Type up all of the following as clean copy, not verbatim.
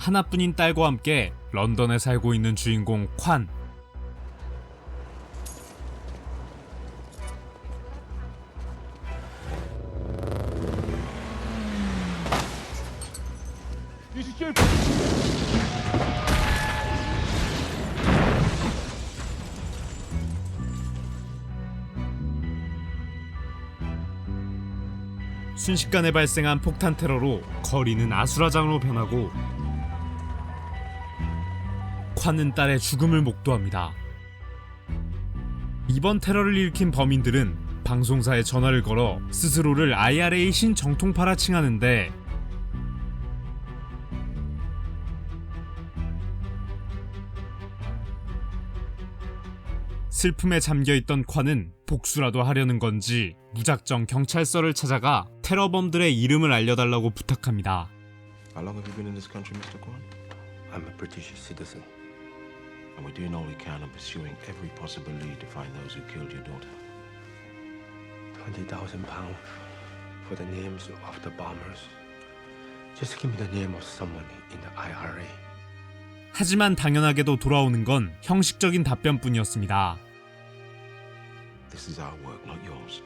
하나뿐인 딸과 함께 런던에 살고 있는 주인공 콴. 순식간에 발생한 폭탄 테러로 거리는 아수라장으로 변하고 콴은 딸의 죽음을 목도합니다. 이번 테러를 일으킨 범인들은 방송사에 전화를 걸어 스스로를 IRA 신정통파라 칭하는데 슬픔에 잠겨있던 콴은 복수라도 하려는 건지 무작정 경찰서를 찾아가 테러범들의 이름을 알려달라고 부탁합니다. How long have you been in this country, Mr. Kwan? I'm a British citizen. And we're doing all we can on pursuing every possible lead to find those who killed your daughter. £20,000 for the names of the bombers. Just give me the name of someone in the IRA. 하지만 당연하게도 돌아오는 건 형식적인 답변뿐이었습니다. This is our work, not yours.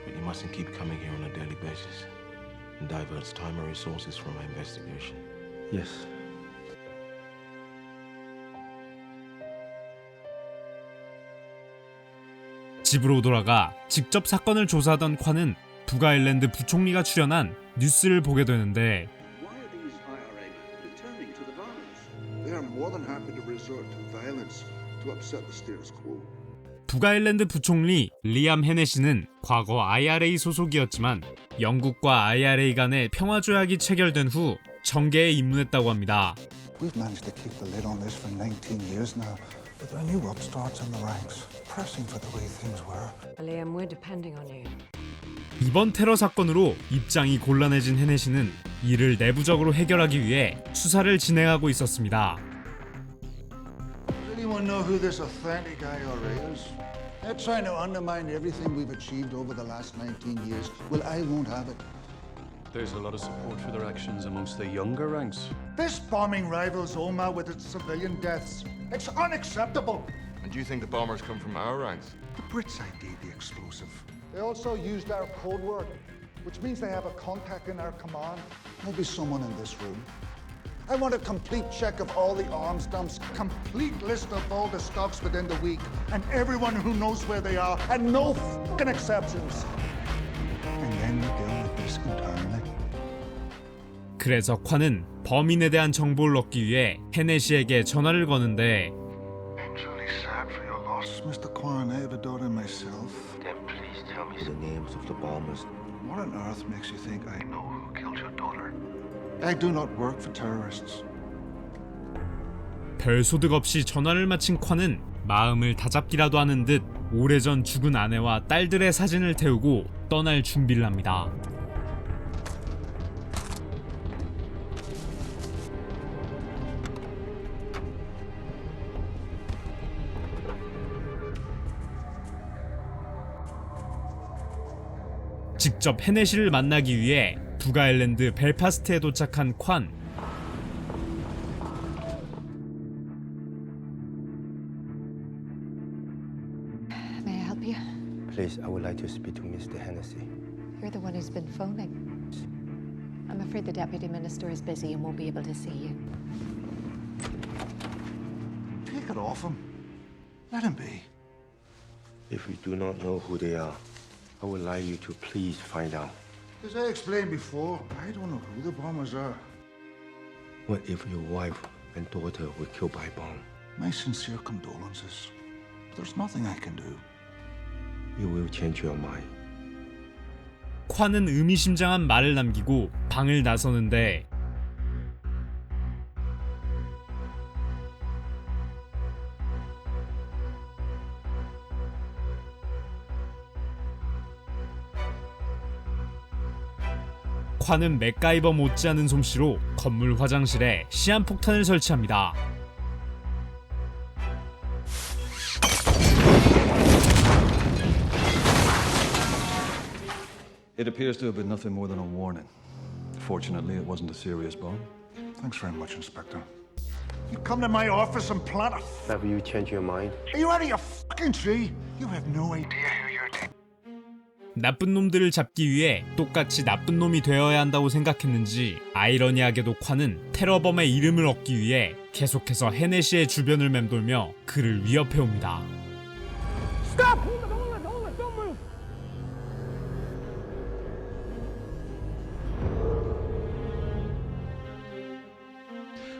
But you mustn't keep coming here on a daily basis. It diverts time and resources from our investigation. Yes. 집으로 돌아가 직접 사건을 조사하던 콴은 북아일랜드 부총리가 출연한 뉴스를 보게 되는데 Why are these IRA men returning to the violence? They are more than happy to resort to violence to upset the status quo. 북아일랜드 부총리 리암 헤네시는 과거 IRA 소속이었지만 영국과 IRA 간의 평화조약이 체결된 후 정계에 입문했다고 합니다. We've managed to keep the lid on this for 19 years now, but there are new upstarts in the ranks, pressing for the way things were. Liam, we're depending on you. 이번 테러 사건으로 입장이 곤란해진 헤네시는 이를 내부적으로 해결하기 위해 수사를 진행하고 있었습니다. Does anyone know who this authentic IRA is? They're trying to undermine everything we've achieved over the last 19 years. Well, I won't have it. There's a lot of support for their actions amongst the younger ranks. This bombing rivals Omagh with its civilian deaths. It's unacceptable. And do you think the bombers come from our ranks? The Brits ID'd the explosive. They also used our code word, which means they have a contact in our command. Maybe someone in this room. I want a complete check of all the arms dumps, complete list of all the stocks within the week, and everyone who knows where they are, and no fucking exceptions. And then we deal with this internally. 그래서 콴은 범인에 대한 정보를 얻기 위해 헤네시에게 전화를 거는데 I'm truly sad for your loss, Mr. Kwan. I have a daughter myself. Then please tell me the names of the bombers. What on earth makes you think I know who killed your daughter? I do not work for terrorists. 별 소득 없이 전화를 마친 콴은 마음을 다잡기라도 하는 듯 오래전 죽은 아내와 딸들의 사진을 태우고 떠날 준비를 합니다. 직접 헤네시를 만나기 위해 북아일랜드 벨파스트에 도착한 콴. May I help you? Please, I would like to speak to Mr. Hennessy. You're the one who's been phoning. I'm afraid the Deputy Minister is busy and won't be able to see you. Take it off him. Let him be. If you do not know who they are, I would like you to please find out. As I explained before, I don't know who the bombers are. What if your wife and daughter were killed by bomb? My sincere condolences. There's nothing I can do. You will change your mind. 콴은 의미심장한 말을 남기고 방을 나서는데 콴은 맥가이버 못지않은 솜씨로 건물 화장실에 시한폭탄을 설치합니다. It appears to have been nothing more than a warning. Fortunately, it wasn't a serious bomb. Thanks very much, Inspector. You come to my office and plant a Have you changed your mind? Are you out of your fucking tree? You have no idea who you're taking. 나쁜 놈들을 잡기 위해 똑같이 나쁜 놈이 되어야 한다고 생각했는지 아이러니하게도 콴은 테러범의 이름을 얻기 위해 계속해서 헤네시의 주변을 맴돌며 그를 위협해옵니다.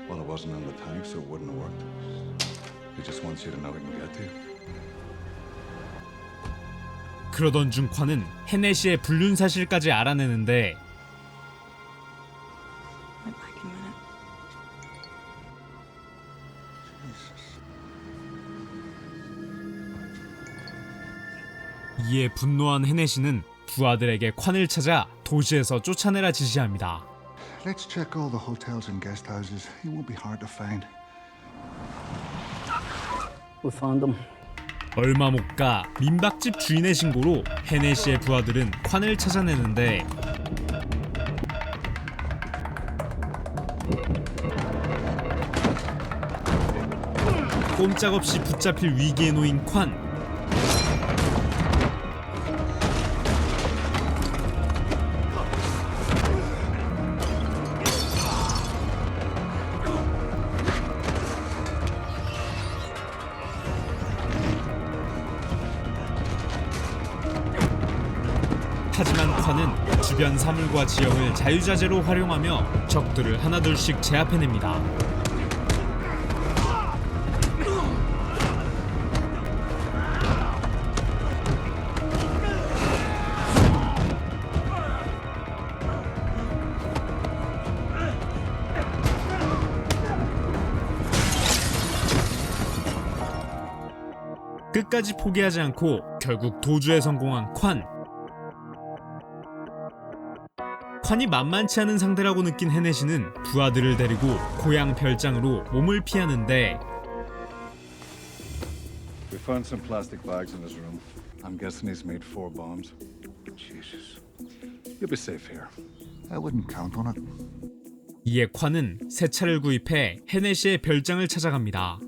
Well, it wasn't in the tank, so it wouldn't have worked. He just wants you to know he can get to you. 그러던 중 콴은 헤네시의 불륜 사실까지 알아내는데 이에 분노한 헤네시는 부하들에게 콴을 찾아 도시에서 쫓아내라 지시합니다. Let's check all the hotels and guest houses. He won't be hard to find. We found them. 얼마 못 가 민박집 주인의 신고로 헤네시의 부하들은 콴을 찾아내는데 꼼짝없이 붙잡힐 위기에 놓인 콴. 하지만 콴은 주변 사물과 지형을 자유자재로 활용하며 적들을 하나둘씩 제압해냅니다. 끝까지 포기하지 않고 결국 도주에 성공한 콴. 콴이 만만치 않은 상대라고 느낀 헤네시는 부하들을 데리고 고향 별장으로 몸을 피하는데 We found some plastic bags in his room. I'm guessing he's made 4 bombs. Jesus. You'll be safe here. I wouldn't count on it. 이에 콴은 새 차를 구입해 헤네시의 별장을 찾아갑니다.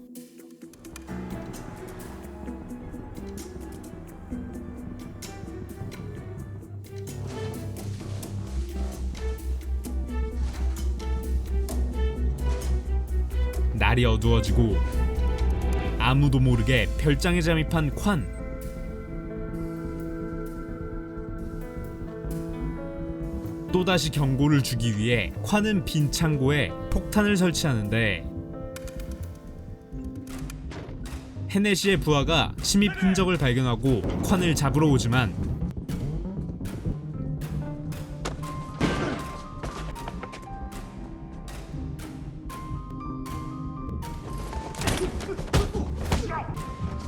날이 어두워지고 아무도 모르게 별장에 잠입한 콴. 또다시 경고를 주기 위해 콴은 빈 창고에 폭탄을 설치하는데 헤네시의 부하가 침입 흔적을 발견하고 콴을 잡으러 오지만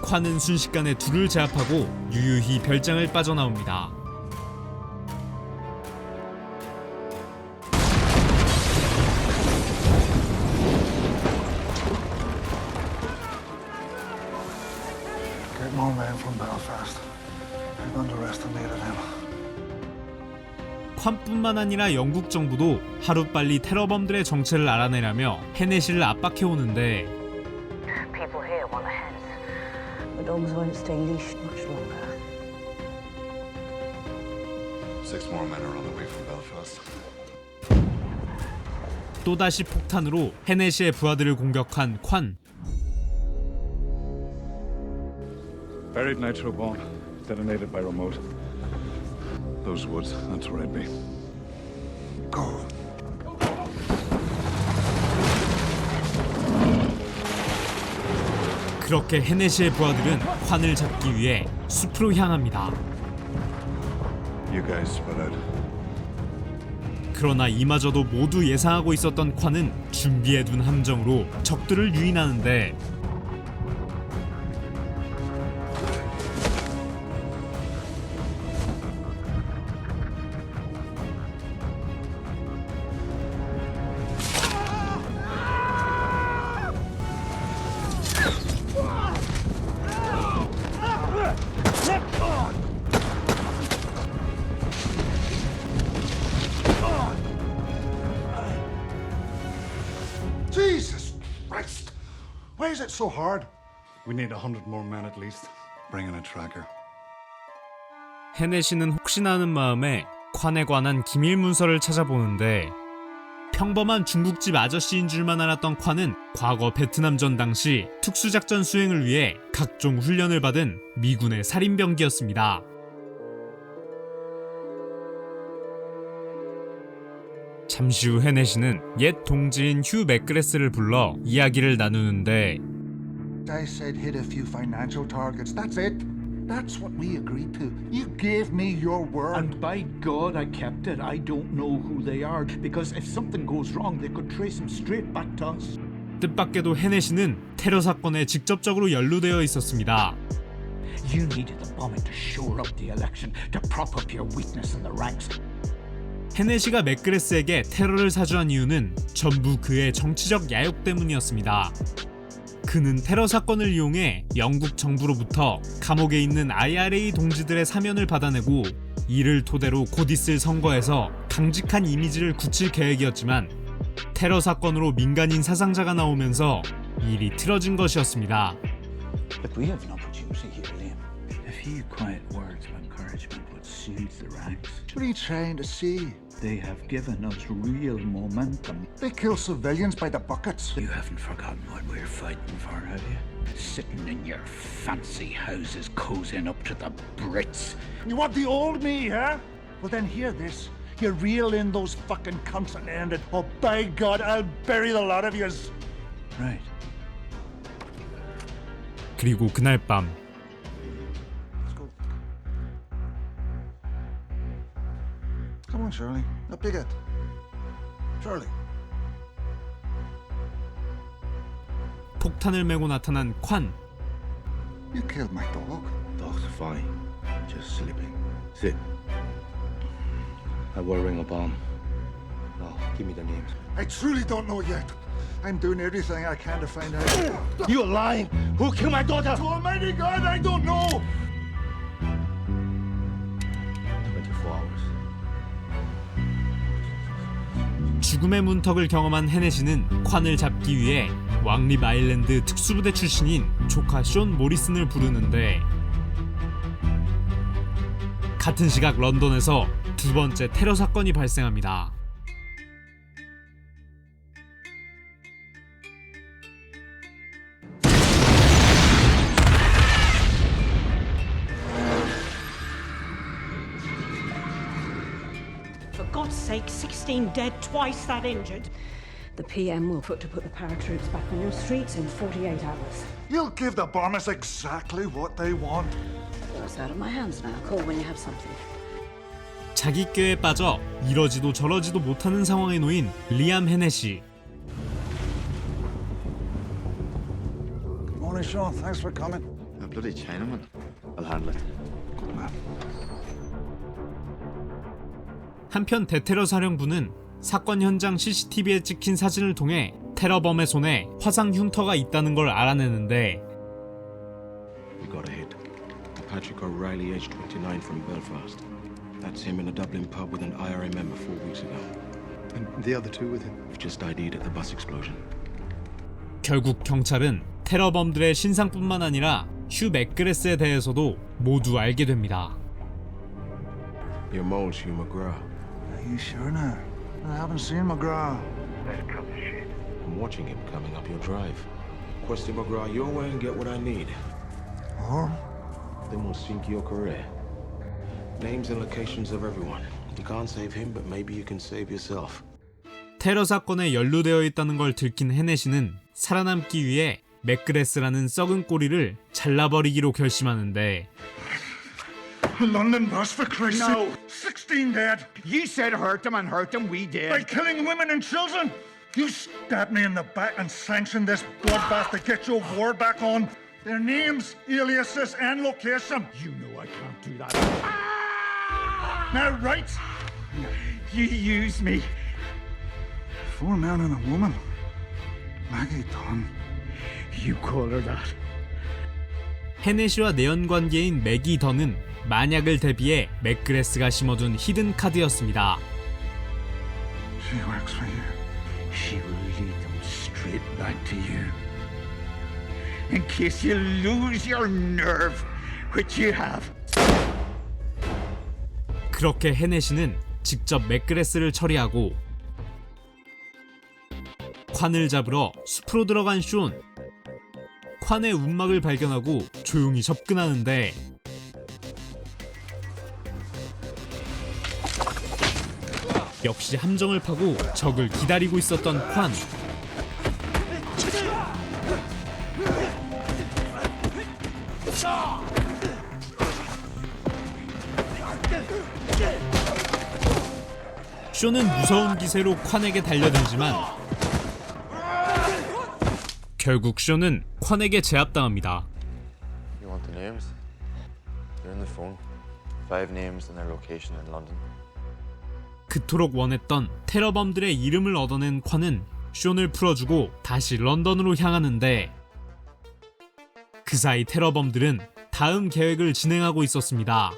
콴은 순식간에 둘을 제압하고 유유히 별장을 빠져나옵니다. Get more men from Belfast. I've underestimated him. 콴뿐만 아니라 영국 정부도 하루빨리 테러범들의 정체를 알아내려며 헤네시를 압박해오는데 People here want their heads. The dogs won't stay leashed much longer. 6 more men are on the way from Belfast. 또다시 폭탄으로 헤네시의 부하들을 공격한 콴. Buried nitro bomb, detonated by remote. Those woods, that's where I'd be. Go. 그렇게 헤네시의 부하들은 콴을 잡기 위해 숲으로 향합니다. You guys spread out. 그러나 이마저도 모두 예상하고 있었던 콴은 준비해둔 함정으로 적들을 유인하는데 is it so hard? We need 100 more men at least. Bring in a tracker. 헤네시는 혹시나 하는 마음에 콴에 관한 기밀 문서를 찾아보는데 평범한 중국집 아저씨인 줄만 알았던 콴은 과거 베트남전 당시 특수작전 수행을 위해 각종 훈련을 받은 미군의 살인병기였습니다. 잠시 후 헤네시는 옛 동지인 휴 맥그레스를 불러 이야기를 나누는데 I said hit a few financial targets. That's it. That's what we agreed to. You gave me your word. And by God, I kept it. I don't know who they are, because if something goes wrong, they could trace them straight back to us. 뜻밖에도 헤네시는 테러 사건에 직접적으로 연루되어 있었습니다. You needed the bombing to shore up the election, to prop up your weakness in the ranks. 헤네시가 맥그레스에게 테러를 사주한 이유는 전부 그의 정치적 야욕 때문이었습니다. 그는 테러 사건을 이용해 영국 정부로부터 감옥에 있는 IRA 동지들의 사면을 받아내고 이를 토대로 곧 있을 선거에서 강직한 이미지를 굳힐 계획이었지만 테러 사건으로 민간인 사상자가 나오면서 일이 틀어진 것이었습니다. But we have an opportunity here, Liam. A few quiet words of encouragement would soothe the ranks. What are you trying to say? They have given us real momentum. They kill civilians by the buckets. You haven't forgotten what we're fighting for, have you? Sitting in your fancy houses, cozying up to the Brits. You want the old me, huh? Well then hear this. You reel in those fucking cunts and end it. Oh, by God, I'll bury the lot of yous. Right. 그리고 그날 밤 Let's go. Come on, Shirley. Up you get. Shirley. 폭탄을 메고 나타난 콴. You killed my dog. Dog's fine. Just sleeping. Sit. I will ring a bomb. Now, give me the names. I truly don't know yet. I'm doing everything I can to find out. You're lying! Who killed my daughter? To Almighty God, I don't know! 24 hours. 죽음의 문턱을 경험한 헤네시는 콴을 잡기 위해 왕립 아일랜드 특수부대 출신인 조카 숀 모리슨을 부르는데 같은 시각 런던에서 두 번째 테러 사건이 발생합니다. For God's sake, 16 dead, twice that injured. The PM will put the paratroops back on your streets in 48 hours. You'll give the bombers exactly what they want. It's out of my hands now. Call when you have something. 자기 꾀에 빠져 이러지도 저러지도 못하는 상황에 놓인 리암 헤네시. Good morning, Sean. Thanks for coming. A bloody Chinaman. I'll handle it. Good man. 한편 대테러 사령부는 사건 현장 CCTV에 찍힌 사진을 통해 테러범의 손에 화상 흉터가 있다는 걸 알아내는데 We got a hit. Patrick O'Reilly, age 29, from Belfast. That's him in a Dublin pub with an IRA member 4 weeks ago. And the other two with him? We've just ID'd at the bus explosion. 결국 경찰은 테러범들의 신상뿐만 아니라 휴 맥그레스에 대해서도 모두 알게 됩니다. Your mole's Hugh McGrath. Are you sure now? I haven't seen McGrath. I'm watching him coming up your drive. Question McGrath your way and get what I need. Or? Then we'll sink your career. Names and locations of everyone. You can't save him, but maybe you can save yourself. 테러 사건에 연루되어 있다는 걸 들킨 헤네시는 살아남기 위해 맥그레스라는 썩은 꼬리를 잘라버리기로 결심하는데 London bus, for Christ's No. sake. 16 dead. You said hurt them, we did. By killing women and children. You stabbed me in the back and sanctioned this bloodbath to get your war back on. Their names, aliases, and location. You know I can't do that. Now, right? You use me. 4 men and a woman. Maggie Dunn. You call her that. 헤네시와 내연관계인 매기 던은 만약을 대비해 맥그레스가 심어둔 히든 카드였습니다. She works for you. She will lead them straight back to you. in case you lose your nerve, which you have. 그렇게 헤네시는 직접 맥그레스를 처리하고 콴을 잡으러 숲으로 들어간 쇼. 콴의 움막을 발견하고 조용히 접근하는데 역시 함정을 파고 적을 기다리고 있었던 콴. 쇼는 무서운 기세로 콴에게 달려들지만 결국 쇼는 콴에게 제압당합니다. You want the names? They're in the phone. 5 names and their location in London. 그토록 원했던 테러범들의 이름을 얻어낸 콴은 쇼를 풀어주고 다시 런던으로 향하는데 그 사이 테러범들은 다음 계획을 진행하고 있었습니다.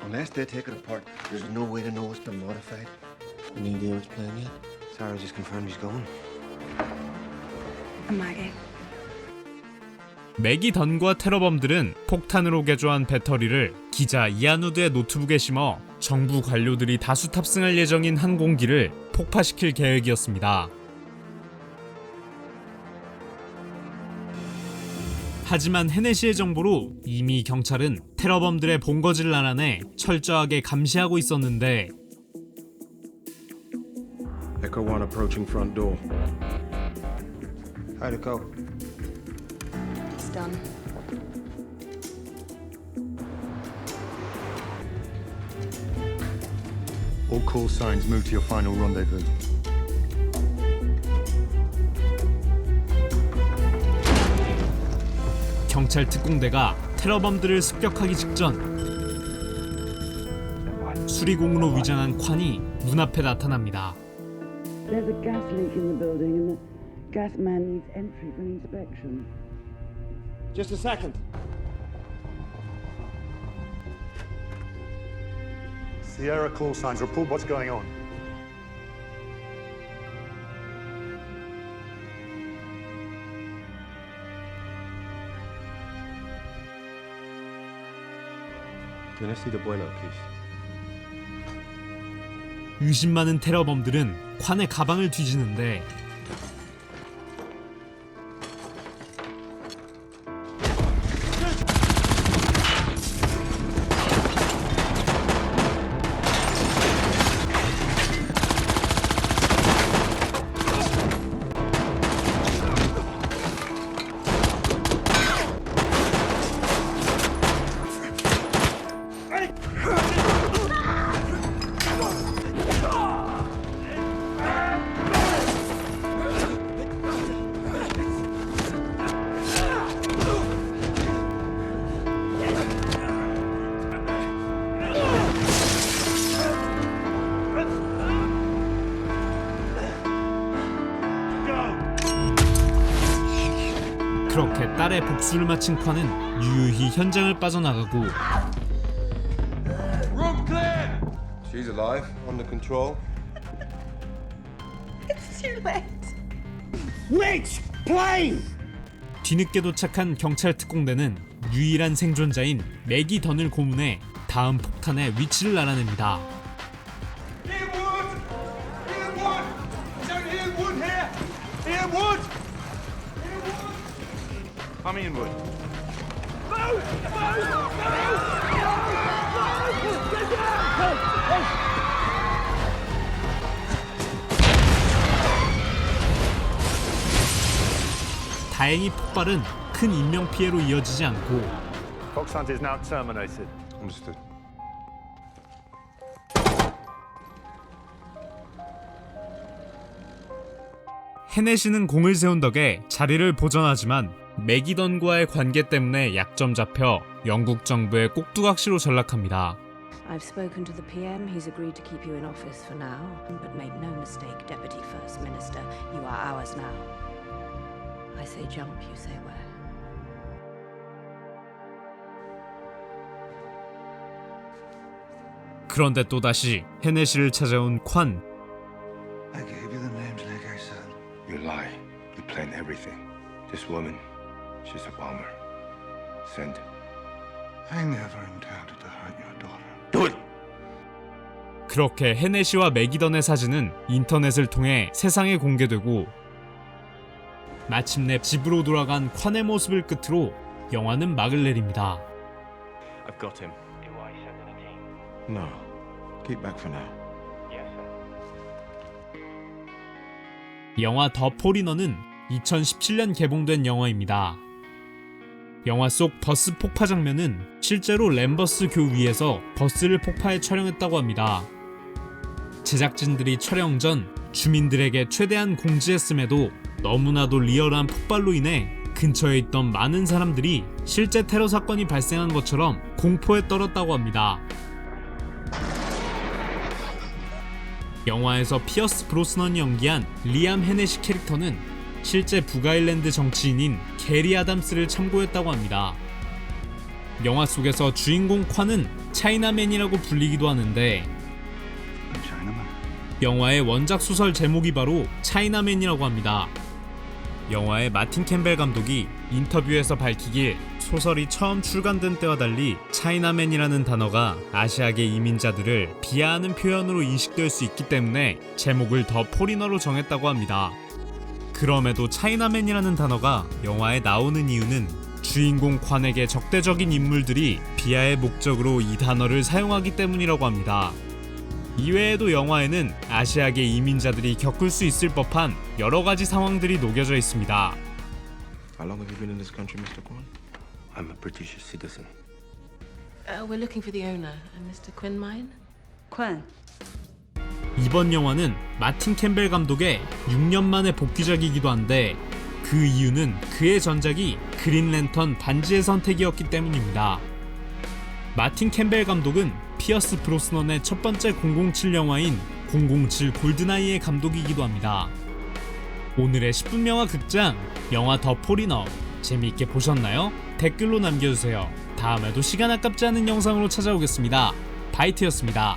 Unless they take it apart, there's no way to know it's been modified. Any idea what's playing yet? Sarah just confirmed he's going. And Maggie. 매기 던과 테러범들은 폭탄으로 개조한 배터리를 기자 이안 우드의 노트북에 심어 정부 관료들이 다수 탑승할 예정인 항공기를 폭파시킬 계획이었습니다. 하지만 헤네시의 정보로 이미 경찰은 테러범들의 본거지를 알아내 철저하게 감시하고 있었는데 Echo 1 approaching front door. How'd it go? It's done. All call signs move to your final rendezvous. 경찰 특공대가 테러범들을 습격하기 직전 수리공으로 위장한 콴이 문 앞에 나타납니다. There's a gas leak in the building and the gas man needs entry for an inspection. Just a second. Sierra call signs. Report what's going on. Can I see the boiler, please? 의심 많은 테러범들은 콴의 가방을 뒤지는데 그렇게 딸의 복수를 마친 콴은 유유히 현장을 빠져나가고 Room clear! She's alive, under control. It's too late. Which plane? 뒤늦게 도착한 경찰 특공대는 유일한 생존자인 매기 던을 고문해 다음 폭탄의 위치를 알아냅니다. Ian Wood! Ian Wood! Is there Ian Wood here? Ian Wood! I'm Ian Wood. 다행히 폭발은 큰 인명 피해로 이어지지 않고 Fox Hunt is now terminated. Understood. 헤네시는 공을 세운 덕에 자리를 보전하지만 매기던과의 관계 때문에 약점 잡혀 영국 정부의 꼭두각시로 전락합니다. I've spoken to the PM. He's agreed to keep you in office for now. But make no mistake, Deputy First Minister, you are ours now. I say jump, you say where. 그런데 또다시 헤네시를 찾아온 콴. I gave you the names like I said. You lie. You plan everything. This woman, She's a bomber. Send. I never intended to hurt your daughter. Do it! 그렇게 헤네시와 매기던의 사진은 인터넷을 통해 세상에 공개되고 마침내 집으로 돌아간 콴의 모습을 끝으로 영화는 막을 내립니다. I've got him. No. Keep back for now. 영화 더 포리너는 2017년 개봉된 영화입니다. 영화 속 버스 폭파 장면은 실제로 램버스 교 위에서 버스를 폭파해 촬영했다고 합니다. 제작진들이 촬영 전 주민들에게 최대한 공지했음에도 너무나도 리얼한 폭발로 인해 근처에 있던 많은 사람들이 실제 테러 사건이 발생한 것처럼 공포에 떨었다고 합니다. 영화에서 피어스 브로스넌이 연기한 리암 헤네시 캐릭터는 실제 북아일랜드 정치인인 게리 아담스를 참고했다고 합니다. 영화 속에서 주인공 콴은 차이나맨이라고 불리기도 하는데 영화의 원작 소설 제목이 바로 차이나맨이라고 합니다. 영화의 마틴 캠벨 감독이 인터뷰에서 밝히길 소설이 처음 출간된 때와 달리 차이나맨이라는 단어가 아시아계 이민자들을 비하하는 표현으로 인식될 수 있기 때문에 제목을 더 포리너로 정했다고 합니다. 그럼에도 차이나맨이라는 단어가 영화에 나오는 이유는 주인공 콴에게 적대적인 인물들이 비하의 목적으로 이 단어를 사용하기 때문이라고 합니다. 이외에도 영화에는 아시아계 이민자들이 겪을 수 있을 법한 여러 가지 상황들이 녹여져 있습니다. How long have you been in this country, Mr. Kwan? I'm a British citizen. We're looking for the owner, Mr. Quinn Mine. Quinn. 이번 영화는 마틴 캠벨 감독의 6년 만의 복귀작이기도 한데 그 이유는 그의 전작이 그린 랜턴 반지의 선택이었기 때문입니다. 마틴 캠벨 감독은 피어스 브로스넌의 첫 번째 007 영화인 007 골든아이의 감독이기도 합니다. 오늘의 10분 영화 극장, 영화 더 포리너 재미있게 보셨나요? 댓글로 남겨주세요. 다음에도 시간 아깝지 않은 영상으로 찾아오겠습니다. 바이트였습니다.